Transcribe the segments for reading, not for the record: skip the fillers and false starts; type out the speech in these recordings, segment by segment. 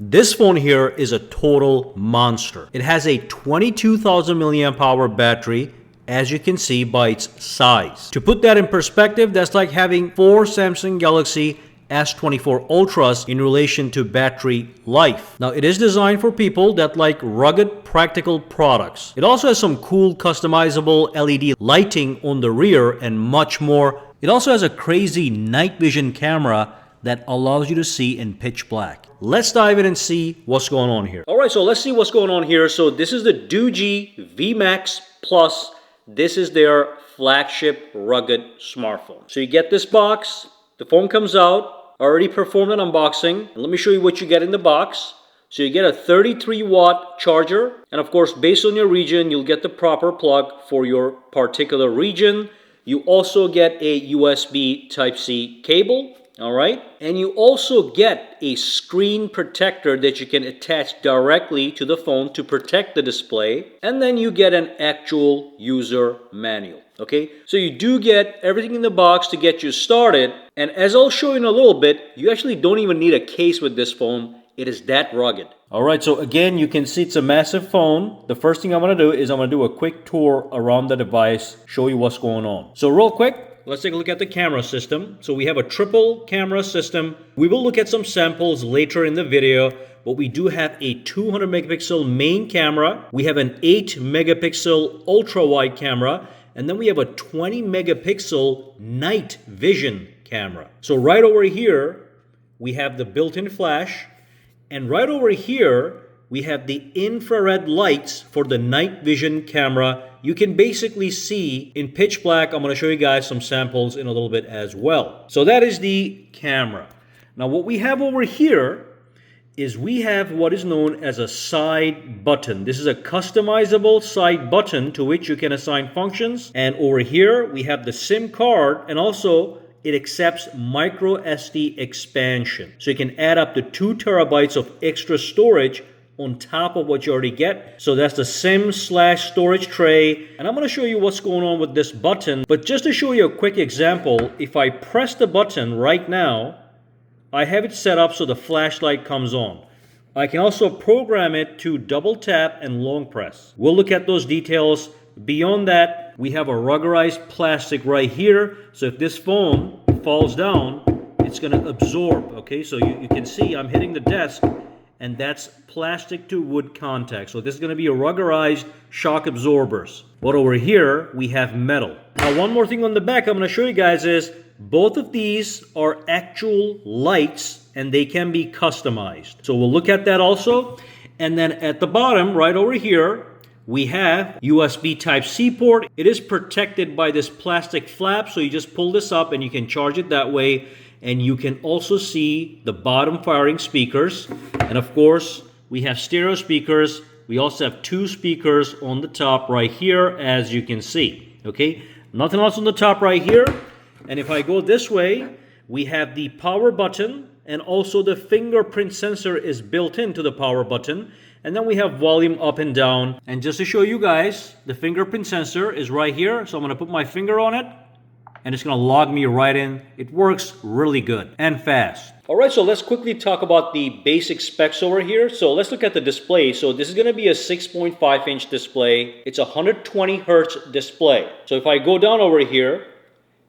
This phone here is a total monster. It has a 22,000 milliamp hour battery, as you can see by its size. To put that in perspective, that's like having 4 Samsung Galaxy S24 Ultras in relation to battery life. Now, it is designed for people that like rugged, practical products. It also has some cool customizable LED lighting on the rear and much more. It also has a crazy night vision camera that allows you to see in pitch black. Let's dive in and see what's going on here. All right, so let's see what's going on here. So this is the Doogee V Max Plus. This is their flagship rugged smartphone. So you get this box, the phone comes out, already performed an unboxing. And let me show you what you get in the box. So you get a 33-watt charger. And of course, based on your region, you'll get the proper plug for your particular region. You also get a USB Type-C cable. All right, and you also get a screen protector that you can attach directly to the phone to protect the display, and then you get an actual user manual. Okay, so you do get everything in the box to get you started, and as I'll show you in a little bit, you actually don't even need a case with this phone. It is that rugged. All right, so again, you can see it's a massive phone. The first thing I'm going to do is I'm going to do a quick tour around the device, show you what's going on. So real quick, let's take a look at the camera system. So we have a triple camera system. We will look at some samples later in the video, but we do have a 200 megapixel main camera. We have an 8 megapixel ultra wide camera, and then we have a 20 megapixel night vision camera. So right over here, we have the built-in flash, and right over here, we have the infrared lights for the night vision camera. You can basically see in pitch black. I'm going to show you guys some samples in a little bit as well. So that is the camera. Now what we have over here is we have what is known as a side button. This is a customizable side button to which you can assign functions. And over here we have the SIM card, and also it accepts micro SD expansion. So you can add up to 2 terabytes of extra storage on top of what you already get. So that's the SIM/storage tray. And I'm going to show you what's going on with this button. But just to show you a quick example, if I press the button right now, I have it set up so the flashlight comes on. I can also program it to double tap and long press. We'll look at those details. Beyond that, we have a rubberized plastic right here. So if this phone falls down, it's going to absorb. Okay, so you can see I'm hitting the desk, and that's plastic to wood contact. So this is going to be a rubberized shock absorbers. But over here, we have metal. Now, one more thing on the back I'm going to show you guys is both of these are actual lights, and they can be customized. So we'll look at that also. And then at the bottom, right over here, we have USB Type-C port. It is protected by this plastic flap, so you just pull this up and you can charge it that way. And you can also see the bottom firing speakers. And of course, we have stereo speakers. We also have 2 speakers on the top right here, as you can see. Okay, nothing else on the top right here. And if I go this way, we have the power button, and also the fingerprint sensor is built into the power button. And then we have volume up and down. And just to show you guys, the fingerprint sensor is right here. So I'm going to put my finger on it, and it's going to log me right in. It works really good and fast. All right, so let's quickly talk about the basic specs over here. So let's look at the display. So this is going to be a 6.5-inch display. It's a 120 hertz display. So if I go down over here,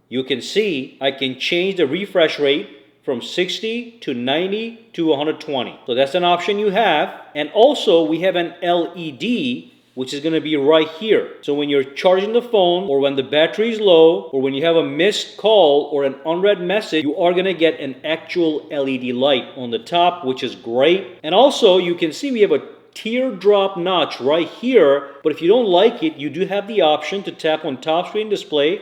you can see I can change the refresh rate from 60 to 90 to 120. So that's an option you have. And also we have an LED, which is going to be right here. So when you're charging the phone, or when the battery is low, or when you have a missed call or an unread message, you are going to get an actual LED light on the top, which is great. And also you can see we have a teardrop notch right here, but if you don't like it, you do have the option to tap on top screen display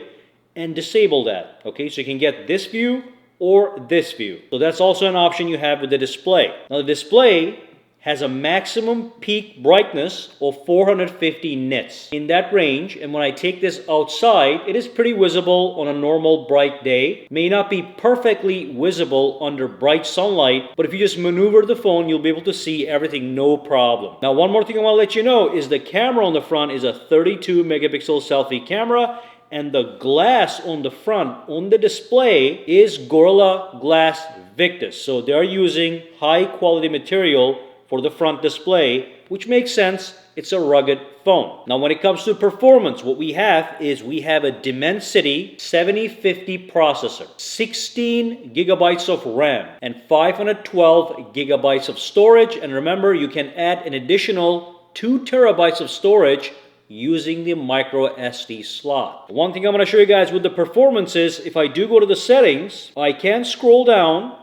and disable that. Okay, so you can get this view or this view. So that's also an option you have with the display. Now the display has a maximum peak brightness of 450 nits in that range, and when I take this outside, it is pretty visible on a normal bright day. May not be perfectly visible under bright sunlight, but if you just maneuver the phone, you'll be able to see everything no problem. Now one more thing I want to let you know is the camera on the front is a 32 megapixel selfie camera, and the glass on the front on the display is Gorilla Glass Victus. So they're using high quality material for the front display, which makes sense. It's a rugged phone. Now when it comes to performance, what we have a Dimensity 7050 processor, 16 gigabytes of RAM, and 512 gigabytes of storage. And remember, you can add an additional 2 terabytes of storage using the micro SD slot. One thing I'm going to show you guys with the performance is, if I do go to the settings, I can scroll down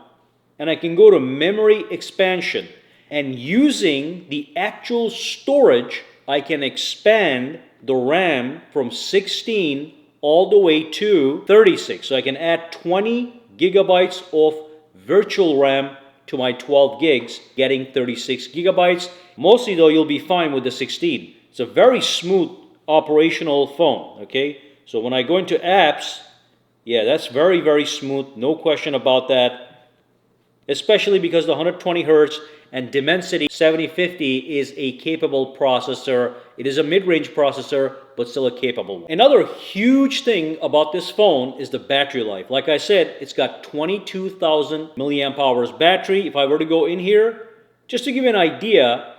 and I can go to memory expansion. And using the actual storage, I can expand the RAM from 16 all the way to 36. So I can add 20 gigabytes of virtual RAM to my 12 gigs, getting 36 gigabytes. Mostly though, you'll be fine with the 16. It's a very smooth operational phone, okay? So when I go into apps, yeah, that's very, very smooth. No question about that. Especially because the 120 hertz and Dimensity 7050 is a capable processor. It is a mid-range processor, but still a capable one. Another huge thing about this phone is the battery life. Like I said, it's got 22,000 milliamp hours battery. If I were to go in here, just to give you an idea,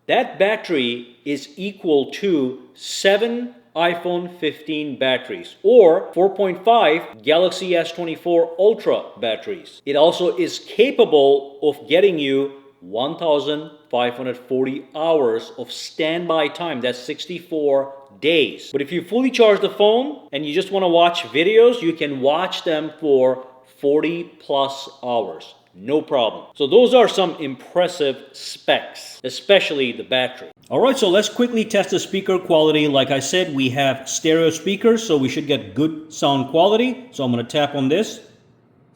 that battery is equal to 7 iPhone 15 batteries or 4.5 Galaxy S24 Ultra batteries. It also is capable of getting you 1,540 hours of standby time. That's 64 days. But if you fully charge the phone and you just want to watch videos, you can watch them for 40 plus hours. No problem. So those are some impressive specs, especially the battery. Alright, so let's quickly test the speaker quality. Like I said, we have stereo speakers, so we should get good sound quality. So I'm going to tap on this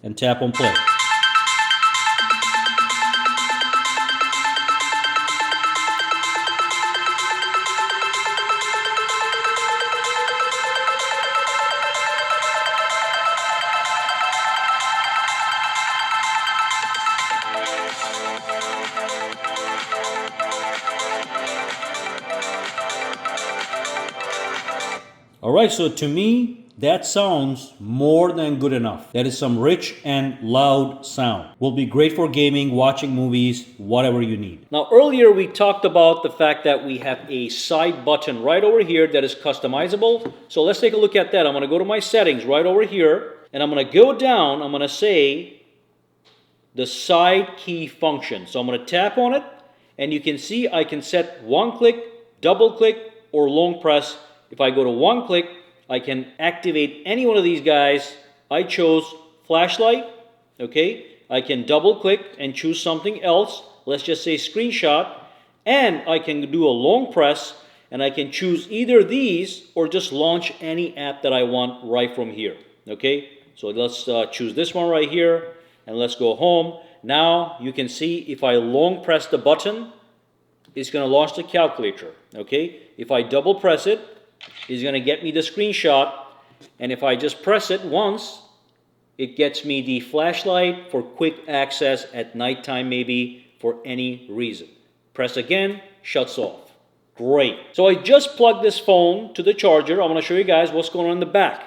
and tap on play. Alright, so to me, that sounds more than good enough. That is some rich and loud sound. Will be great for gaming, watching movies, whatever you need. Now earlier we talked about the fact that we have a side button right over here that is customizable. So let's take a look at that. I'm going to go to my settings right over here, and I'm going to go down, I'm going to say the side key function. So I'm going to tap on it, and you can see I can set one click, double click, or long press. If I go to one click, I can activate any one of these guys. I chose flashlight, okay? I can double click and choose something else. Let's just say screenshot. And I can do a long press, and I can choose either these or just launch any app that I want right from here, okay? So let's choose this one right here, and let's go home. Now you can see if I long press the button, it's going to launch the calculator, okay? If I double press it, it's going to get me the screenshot, and if I just press it once, it gets me the flashlight for quick access at nighttime, maybe for any reason. Press again, shuts off. Great. So I just plugged this phone to the charger. I'm going to show you guys what's going on in the back.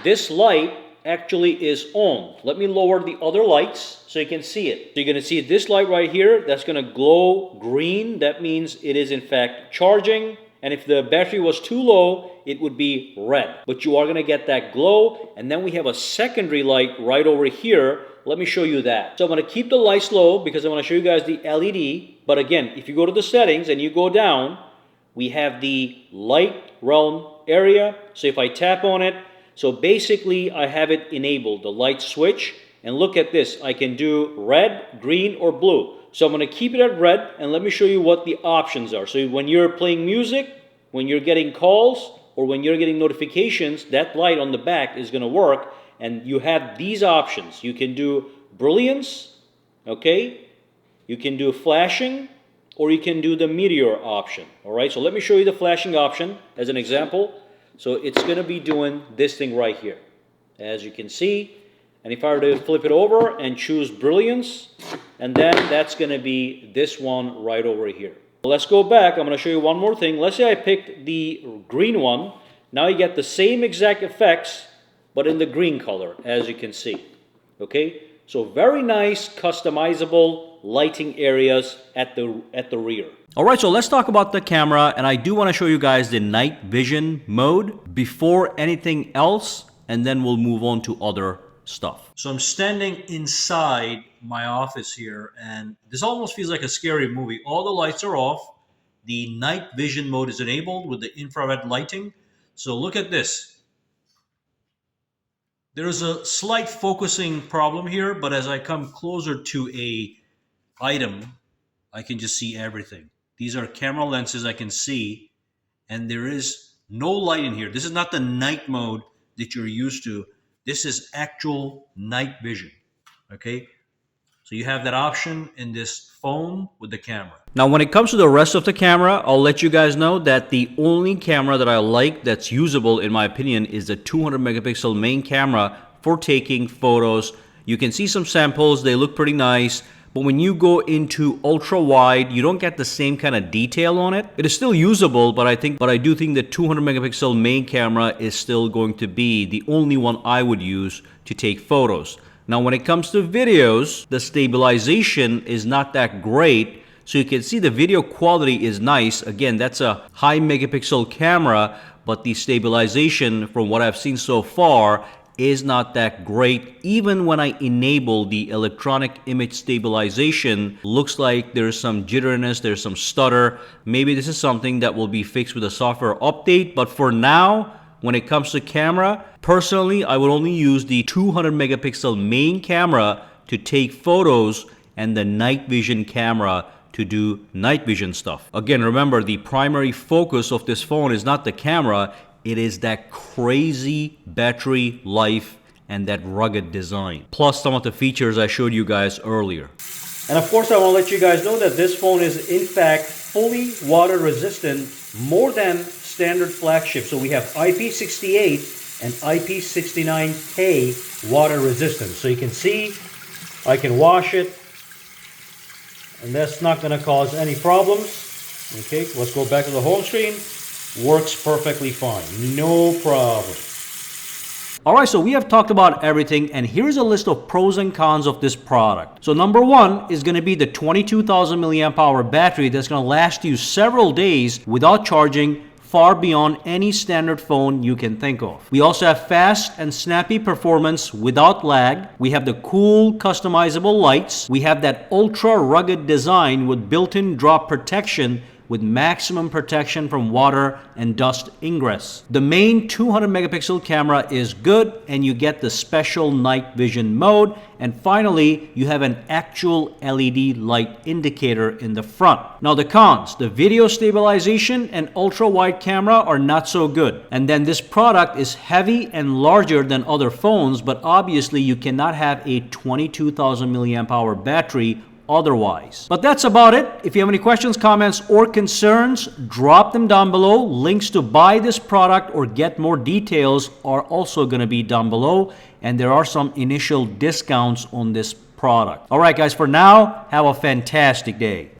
This light actually is on. Let me lower the other lights so you can see it. So you're going to see this light right here. That's going to glow green. That means it is in fact charging. And if the battery was too low, it would be red. But you are going to get that glow. And then we have a secondary light right over here. Let me show you that. So I'm going to keep the lights low because I want to show you guys the LED. But again, if you go to the settings and you go down, we have the light realm area. So if I tap on it, so basically I have it enabled, the light switch. And look at this. I can do red, green, or blue. So I'm going to keep it at red, and let me show you what the options are. So when you're playing music, when you're getting calls, or when you're getting notifications, that light on the back is going to work. And you have these options. You can do brilliance, okay? You can do flashing, or you can do the meteor option, all right? So let me show you the flashing option as an example. So it's going to be doing this thing right here, as you can see. And if I were to flip it over and choose brilliance, and then that's going to be this one right over here. Let's go back. I'm going to show you one more thing. Let's say I picked the green one. Now you get the same exact effects, but in the green color, as you can see. Okay? So very nice customizable lighting areas at the rear. All right, so let's talk about the camera, and I do want to show you guys the night vision mode before anything else, and then we'll move on to other stuff. So I'm standing inside my office here, and this almost feels like a scary movie. All the lights are off. The night vision mode is enabled with the infrared lighting. So look at this. There's a slight focusing problem here, but as I come closer to a item, I can just see everything. These are camera lenses I can see, and there is no light in here. This is not the night mode that you're used to. This is actual night vision, okay? So you have that option in this phone with the camera. Now, when it comes to the rest of the camera, I'll let you guys know that the only camera that I like that's usable, in my opinion, is the 200 megapixel main camera for taking photos. You can see some samples, they look pretty nice. But when you go into ultra wide, you don't get the same kind of detail on it. It is still usable, but I do think the 200 megapixel main camera is still going to be the only one I would use to take photos. Now, when it comes to videos, the stabilization is not that great. So you can see the video quality is nice. Again, that's a high megapixel camera, but the stabilization from what I've seen so far is not that great. Even when I enable the electronic image stabilization, looks like there's some jitteriness, there's some stutter. Maybe this is something that will be fixed with a software update, but for now, when it comes to camera, personally, I would only use the 200 megapixel main camera to take photos and the night vision camera to do night vision stuff. Again, remember, the primary focus of this phone is not the camera, it is that crazy battery life and that rugged design, plus some of the features I showed you guys earlier. And of course, I want to let you guys know that this phone is in fact fully water resistant, more than standard flagship. So we have IP68 and IP69K water resistant. So you can see I can wash it and that's not going to cause any problems. Okay, let's go back to the home screen. Works perfectly fine, no problem. Alright, so we have talked about everything, and here's a list of pros and cons of this product. So number one is going to be the 22,000 milliamp hour battery that's going to last you several days without charging, far beyond any standard phone you can think of. We also have fast and snappy performance without lag. We have the cool customizable lights. We have that ultra rugged design with built-in drop protection with maximum protection from water and dust ingress. The main 200 megapixel camera is good, and you get the special night vision mode. And finally, you have an actual LED light indicator in the front. Now the cons, the video stabilization and ultra wide camera are not so good. And then this product is heavy and larger than other phones, but obviously you cannot have a 22,000 milliamp hour battery otherwise. But that's about it. If you have any questions, comments, or concerns, drop them down below. Links to buy this product or get more details are also going to be down below, and there are some initial discounts on this product. All right, guys, for now, have a fantastic day.